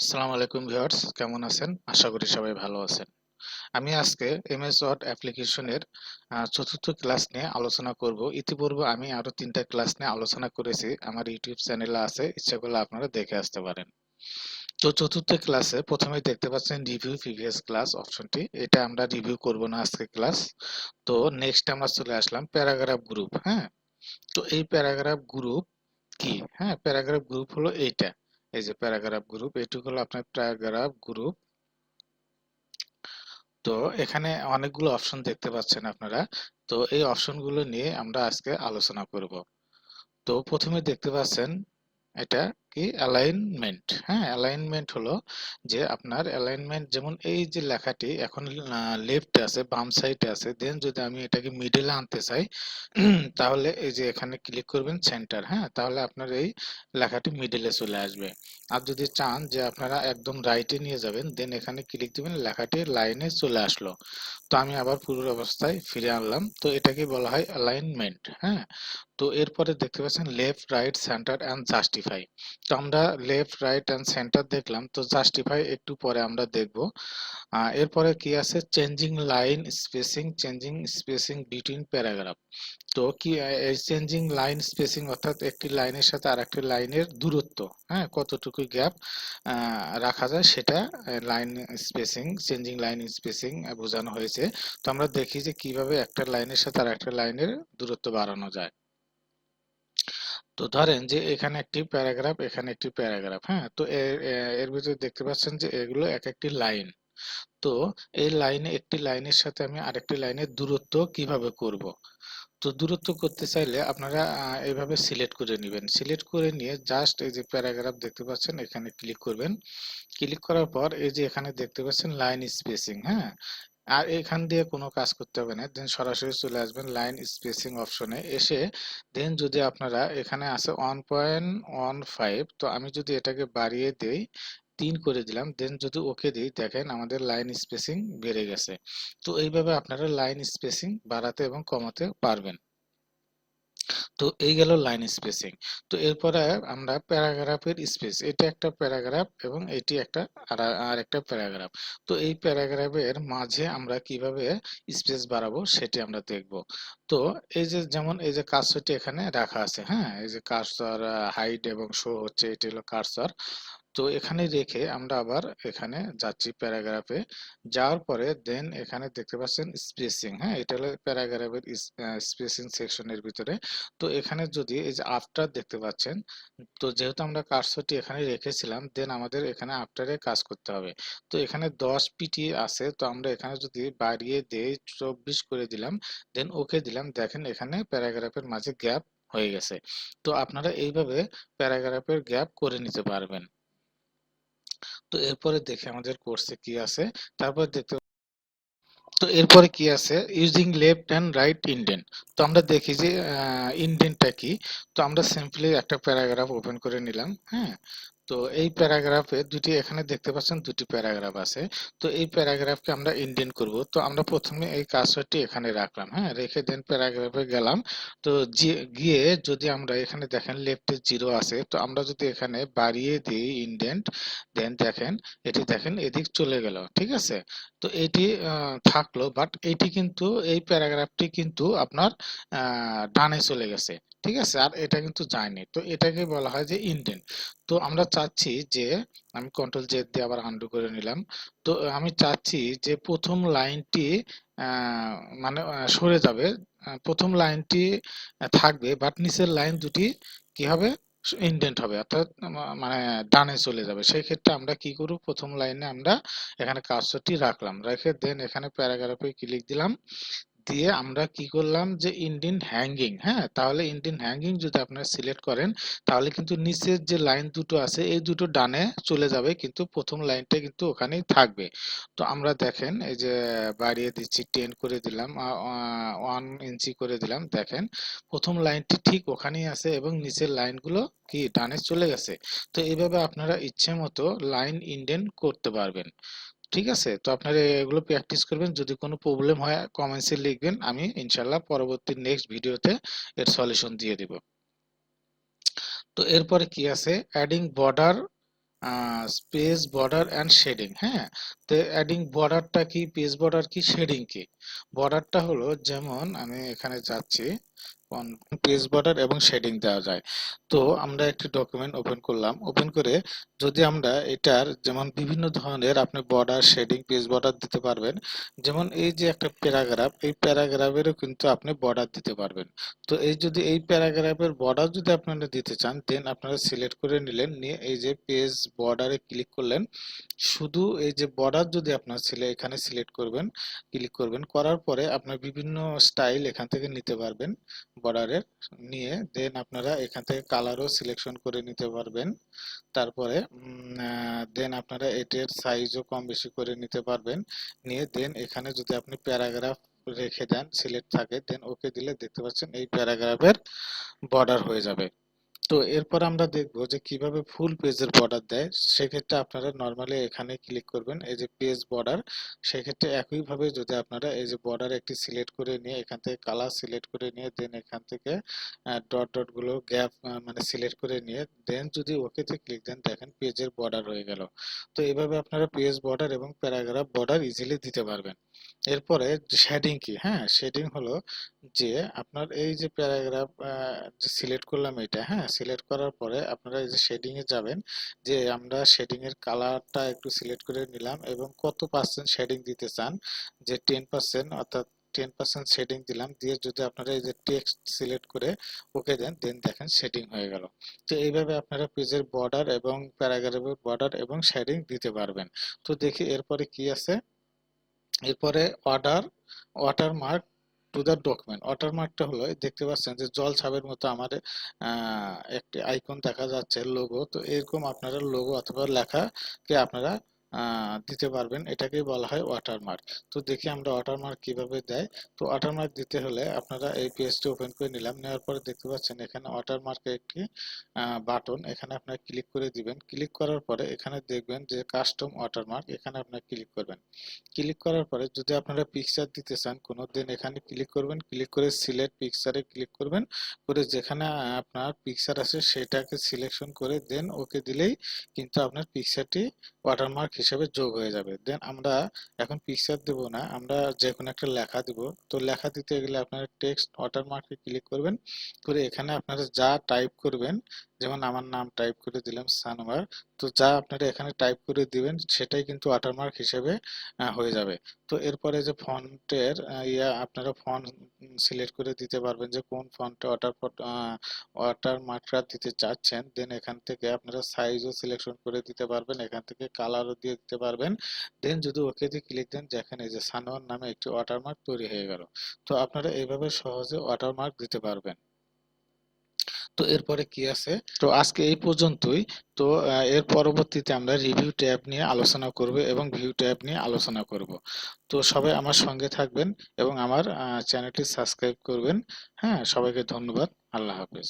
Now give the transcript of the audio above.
আসসালামু আলাইকুম ভিউয়ার্স, কেমন আছেন? আশা করি সবাই ভালো আছেন। আমি আজকে এমএস ওয়ার্ড অ্যাপ্লিকেশনের চতুর্থ ক্লাস নিয়ে আলোচনা করব। ইতিপূর্বে আমি আরো 3টা ক্লাস নিয়ে আলোচনা করেছি। আমার ইউটিউব চ্যানেলে আছে, ইচ্ছা করলে আপনারা দেখে আসতে পারেন। তো চতুর্থ ক্লাসে প্রথমেই দেখতে পাচ্ছেন রিভিউ প্রিভিয়াস ক্লাস অপশনটি। এটা আমরা রিভিউ করব না আজকে ক্লাস। তো নেক্সট আমরা চলে আসলাম প্যারাগ্রাফ গ্রুপ। হ্যাঁ, তো এই প্যারাগ্রাফ গ্রুপ কি? হ্যাঁ, প্যারাগ্রাফ গ্রুপ হলো এইটা। এই যে প্যারাগ্রাফ গ্রুপ, এটুকু হলো আপনার প্যারাগ্রাফ গ্রুপ। তো এখানে অনেকগুলো অপশন দেখতে পাচ্ছেন আপনারা। তো এই অপশনগুলো নিয়ে আমরা আজকে আলোচনা করব। তো প্রথমে দেখতে পাচ্ছেন এটা কি অ্যালাইনমেন্ট। হ্যাঁ, অ্যালাইনমেন্ট হলো যে আপনার অ্যালাইনমেন্ট, যেমন এই যে লেখাটি এখন লেফটে আছে, বাম সাইডে আছে, দেন যদি আমি এটাকে মিডলে আনতে চাই তাহলে এই যে এখানে ক্লিক করবেন সেন্টার। হ্যাঁ, তাহলে আপনার এই লেখাটি মিডলে চলে আসবে। আর যদি চান যে আপনারা একদম রাইটে নিয়ে যাবেন, দেন এখানে ক্লিক দিবেন, লেখাটি লাইনে চলে আসলো। তো আমি আবার পূর্ব অবস্থায় ফিরে আনলাম। তো এটাকে বলা হয় অ্যালাইনমেন্ট। হ্যাঁ, তো এরপরে দেখতে পাচ্ছেন left right centre and justify. তো আমরা লেফট রাইট অ্যান্ড সেন্টার দেখলাম, তো জাস্টিফাই একটু পরে আমরা দেখব। এরপরে কি আছে, চেঞ্জিং স্পেসিং বিটুইন প্যারাগ্রাফ। তো কি এই চেঞ্জিং লাইন স্পেসিং অর্থাৎ একটি লাইনের সাথে আরেকটি লাইনের দূরত্ব, হ্যাঁ, কতটুকু গ্যাপ রাখা যায় সেটা line spacing, changing line spacing বোঝানো হয়েছে। তো আমরা দেখি যে কিভাবে একটা লাইনের সাথে আরেকটা লাইনের দূরত্ব বাড়ানো যায়। তো ধরেন যে এখানে একটি প্যারাগ্রাফ, এখানে একটি প্যারাগ্রাফ। হ্যাঁ, তো এর ভিতরে দেখতে পাচ্ছেন যে এগুলো এক একটি লাইন। তো এই লাইনে, একটি লাইনের সাথে আমি আরেকটি লাইনের দূরত্ব কিভাবে করব? তো দূরত্ব করতে চাইলে আপনারা এইভাবে সিলেক্ট করে নেবেন। সিলেক্ট করে নিয়ে জাস্ট এই যে প্যারাগ্রাফ দেখতে পাচ্ছেন, এখানে ক্লিক করবেন। ক্লিক করার পর এই যে এখানে দেখতে পাচ্ছেন লাইন স্পেসিং। হ্যাঁ, আর এখান দিয়ে কোনো কাজ করতে হবে না, দেন সরাসরি চলে আসবেন লাইন স্পেসিং অপশনে এসে, দেন যদি আপনারা এখানে আছে 1.15, তো আমি যদি এটাকে বাড়িয়ে দেই 3 করে দিলাম, দেন যদি ওকে দিই, দেখেন আমাদের লাইন স্পেসিং বেড়ে গেছে। তো এইভাবে আপনারা লাইন স্পেসিং বাড়াতে এবং কমাতে পারবেন। তো এই গেল লাইন স্পেসিং। তো এরপরে আমরা প্যারাগ্রাফের স্পেস, এটা একটা প্যারাগ্রাফ এবং এটি একটা আর একটা প্যারাগ্রাফ। তো এই প্যারাগ্রাফের মাঝে আমরা কিভাবে স্পেস বাড়াবো সেটি আমরা দেখব। তো এই যে যেমন এই যে কার্সরটি এখানে রাখা আছে। হ্যাঁ, এই যে কার্সর হাইড এবং শো হচ্ছে, এটি হলো কার্সর। তো এখানে রেখে আমরা আবার এখানে যাচ্ছি প্যারাগ্রাফে। যাওয়ার পরে দেন এখানে দেখতে পাচ্ছেন স্পেসিং। হ্যাঁ, এটা হলো প্যারাগ্রাফের স্পেসিং সেকশনের ভিতরে। তো এখানে যদি এই যে আফটার দেখতে পাচ্ছেন, তো যেহেতু আমরা কার্সরটি এখানে রেখেছিলাম, দেন আমাদের এখানে আফটারে কাজ করতে হবে। তো এখানে 10 পিটি আছে, তো আমরা এখানে যদি বাড়িয়ে দেই 24 করে দিলাম, দেন ওকে দিলাম, দেখেন এখানে প্যারাগ্রাফের মাঝে গ্যাপ হয়ে গেছে। তো আপনারা এইভাবে প্যারাগ্রাফের গ্যাপ করে নিতে পারবেন। তো এরপরে দেখি আমাদের কোর্সে কি আছে। তারপর দেখতে, তো এরপরে কি আছে, using left and right indent. তো আমরা দেখি যে ইন্ডেন্টটা কি। তো আমরা সিম্পলি একটা প্যারাগ্রাফ ওপেন করে নিলাম। হ্যাঁ, তো এই প্যারাগ্রাফে দুটি, এখানে দেখতে পাচ্ছেন দুটি প্যারাগ্রাফ আছে। তো এই প্যারাগ্রাফকে আমরা ইন্ডেন্ট করব। তো আমরা প্রথমে এই কার্সরটি এখানে রাখলাম। হ্যাঁ, রেখে দেন প্যারাগ্রাফে গেলাম। তো গিয়ে যদি আমরা এখানে দেখেন লেফটে 0 আছে, তো আমরা যদি এখানে বাড়িয়ে দিই ইন্ডেন্ট, দেন দেখেন এটি, দেখেন এদিক চলে গেল। ঠিক আছে, তো এটি থাকলো, বাট এটি কিন্তু, এই প্যারাগ্রাফটি কিন্তু আপনার ডানে চলে গেছে। ঠিক আছে, আর এটা কিন্তু যায়নি। তো এটাকে বলা হয় যে ইন্ডেন্ট। তো আমরা চাচ্ছি যে, আমি কন্ট্রোল জেড দিয়ে আবার আন্ডু করে নিলাম। তো আমি চাচ্ছি যে প্রথম লাইনটি আহ, মানে সরে যাবে। প্রথম লাইনটি থাকবে, বাট নিচের লাইন দুটি কি হবে, ইন্ডেন্ট হবে, অর্থাৎ মানে ডানে চলে যাবে। সেই ক্ষেত্রে আমরা কি করব, প্রথম লাইনে আমরা এখানে কার্সরটি রাখলাম, রেখে দেন এখানে প্যারাগ্রাফে ক্লিক দিলাম। দিয়ে আমরা কি করলাম যে ইন্ডিয়ান হ্যাঙ্গিং। হ্যাঁ, তাহলে ইন্ডিয়ান হ্যাঙ্গিং যদি আপনারা সিলেক্ট করেন, তাহলে কিন্তু নিচের যে লাইন দুটো আছে এই দুটো ডানে চলে যাবে, কিন্তু প্রথম লাইনটা কিন্তু ওখানেই থাকবে। তো আমরা দেখেন এই যে বাড়িয়ে দিচ্ছি, 10 করে দিলাম, 1 ইঞ্চি করে দিলাম, দেখেন প্রথম লাইনটি ঠিক ওখানেই আছে এবং নিচের লাইনগুলো কি ডানে চলে গেছে। তো এইভাবে আপনারা ইচ্ছে মতো লাইন ইন্ডেন্ট করতে পারবেন। ঠিক আছে, তো আপনারা এগুলো প্র্যাকটিস করবেন। যদি কোনো প্রবলেম হয় কমেন্টসে লিখবেন, আমি ইনশাল্লাহ পরবর্তী নেক্সট ভিডিওতে এর সলিউশন দিয়ে দিব। তো এরপরে কি আছে, adding border space border and shading. হ্যাঁ, তো অ্যাডিং বর্ডারটা কি, পেজ বর্ডার কি, শেডিং কি? বর্ডারটা হলো, যেমন আমি এখানে যাচ্ছি, পেজ বর্ডার এবং শেডিং দেওয়া যায়। তো আমরা একটি ডকুমেন্ট ওপেন করলাম, ওপেন করে যদি আমরা এটার যেমন বিভিন্ন ধরনের আপনি বর্ডার, শেডিং, পেজ বর্ডার দিতে পারবেন। যেমন এই যে একটা প্যারাগ্রাফ, এই প্যারাগ্রাফেরও কিন্তু আপনি বর্ডার দিতে পারবেন। তো এই যদি এই প্যারাগ্রাফের বর্ডার যদি আপনারা দিতে চান, দেন আপনারা সিলেক্ট করে নিলেন, নিয়ে এই যে পেজ বর্ডারে ক্লিক করলেন। শুধু এই যে বর্ডার যদি আপনার এখানে সিলেক্ট করবেন, ক্লিক করবেন, করার পরে আপনার বিভিন্ন স্টাইল এখান থেকে নিতে পারবেন বর্ডারের, নিয়ে দেন আপনারা এখান থেকে কালারও সিলেকশন করে নিতে পারবেন। তারপরে দেন আপনারা এটার সাইজও কম বেশি করে নিতে পারবেন, নিয়ে দেন এখানে যদি আপনি প্যারাগ্রাফ রেখে দেন, সিলেক্ট থাকে, দেন ওকে দিলে দেখতে পাচ্ছেন এই প্যারাগ্রাফের বর্ডার হয়ে যাবে। তো এরপর আমরা দেখবো যে কিভাবে ফুল পেজের বর্ডার দেয়। সেক্ষেত্রে আপনারা নর্মালি এখানে ক্লিক করবেন, এই যে পেজ বর্ডার। সেক্ষেত্রে একইভাবে যদি আপনারা এই যে বর্ডার একটি সিলেক্ট করে নিয়ে এখান থেকে কালার সিলেক্ট করে নিয়ে দেন এখান থেকে ডট ডট গুলো গ্যাপ মানে সিলেক্ট করে নিয়ে দেন যদি ওকেতে ক্লিক দেন, দেখেন পেজের বর্ডার হয়ে গেল। তো এইভাবে আপনারা পেজ বর্ডার এবং প্যারাগ্রাফ বর্ডার ইজিলি দিতে পারবেন। এরপরে শেডিং কি? হ্যাঁ, শেডিং হলো যে আপনার এই যে প্যারাগ্রাফ যে সিলেক্ট করলাম এটা, হ্যাঁ, সিলেক্ট করার পরে আপনারা এই যে শেডিং এ যাবেন, যে আমরা শেডিং এর কালারটা একটু সিলেক্ট করে নিলাম এবং কত পার্সেন্ট শেডিং দিতে চান, যে 10%, অর্থাৎ 10% শেডিং দিলাম, দিয়ে যদি আপনারা এই যে টেক্সট সিলেক্ট করে ওকে দেন, দেন দেখেন শেডিং হয়ে গেল। তো এইভাবে আপনারা পেজের বর্ডার এবং প্যারাগ্রাফের বর্ডার এবং শেডিং দিতে পারবেন। তো দেখি এরপরে কি আছে। এরপরে order, watermark to the document. ওয়াটারমার্কটা হলো দেখতে পাচ্ছেন যে জল ছাপের মতো আমার একটি আইকন দেখা যাচ্ছে, লোগো। তো এরকম আপনারা লোগো অথবা লেখাকে আপনারা দিতে পারবেন, এটাকেই বলা হয় ওয়াটারমার্ক। তো দেখি আমরা ওয়াটারমার্ক কিভাবে দেয়। তো ওয়াটারমার্ক দিতে হলে আপনারা এই পেজটি ওপেন করে নিলাম, নেওয়ার পরে দেখতে পাচ্ছেন এখানে ওয়াটারমার্কের একটি বাটন, এখানে আপনারা ক্লিক করে দিবেন। ক্লিক করার পরে এখানে দেখবেন যে কাস্টম ওয়াটারমার্ক, এখানে আপনারা ক্লিক করবেন। ক্লিক করার পরে যদি আপনারা পিকচার দিতে চান কোনো, দেন এখানে ক্লিক করবেন, ক্লিক করে সিলেক্ট পিকচারে ক্লিক করবেন, করে যেখানে আপনার পিকচার আছে সেটাকে সিলেকশন করে দেন ওকে দিলেই কিন্তু আপনার পিকচারটি ওয়াটারমার্ক হিসেবে যোগ হয়ে যাবে। দেন আমরা এখন পিকচার দেব না, আমরা যে কোনো একটা লেখা দিব। তো লেখা দিতে গেলে আপনারা টেক্সট ওয়াটারমার্কে ক্লিক করবেন, করে এখানে আপনারা যা টাইপ করবেন, যেমন আমার নাম টাইপ করে দিলাম সানোয়ার। তো যা আপনারা এখানে টাইপ করে দিবেন সেটাই কিন্তু ওয়াটারমার্ক হিসেবে হয়ে যাবে। তো এরপরে যে ফন্টের আপনারা ফন্ট সিলেক্ট করে দিতে পারবেন যে কোন ফন্টে ওয়াটারমার্কটা দিতে চাচ্ছেন। দেন এখান থেকে আপনারা সাইজও সিলেকশন করে দিতে পারবেন, এখান থেকে কালারও দিয়ে দিতে পারবেন। দেন যদি ওকে দিয়ে ক্লিক দেন, দেখেন এই যে সানোয়ার নামে একটি ওয়াটারমার্ক তৈরি হয়ে গেল। তো আপনারা এইভাবে সহজে ওয়াটারমার্ক দিতে পারবেন। তো এরপরে কি আছে? তো আজকে এই পর্যন্তই। তো এর পরবর্তীতে আমরা রিভিউ ট্যাব নিয়ে আলোচনা করব এবং ভিউ ট্যাব নিয়ে আলোচনা করব। তো সবাই আমার সঙ্গে থাকবেন এবং আমার চ্যানেলটি সাবস্ক্রাইব করবেন। হ্যাঁ, সবাইকে ধন্যবাদ। আল্লাহ হাফেজ।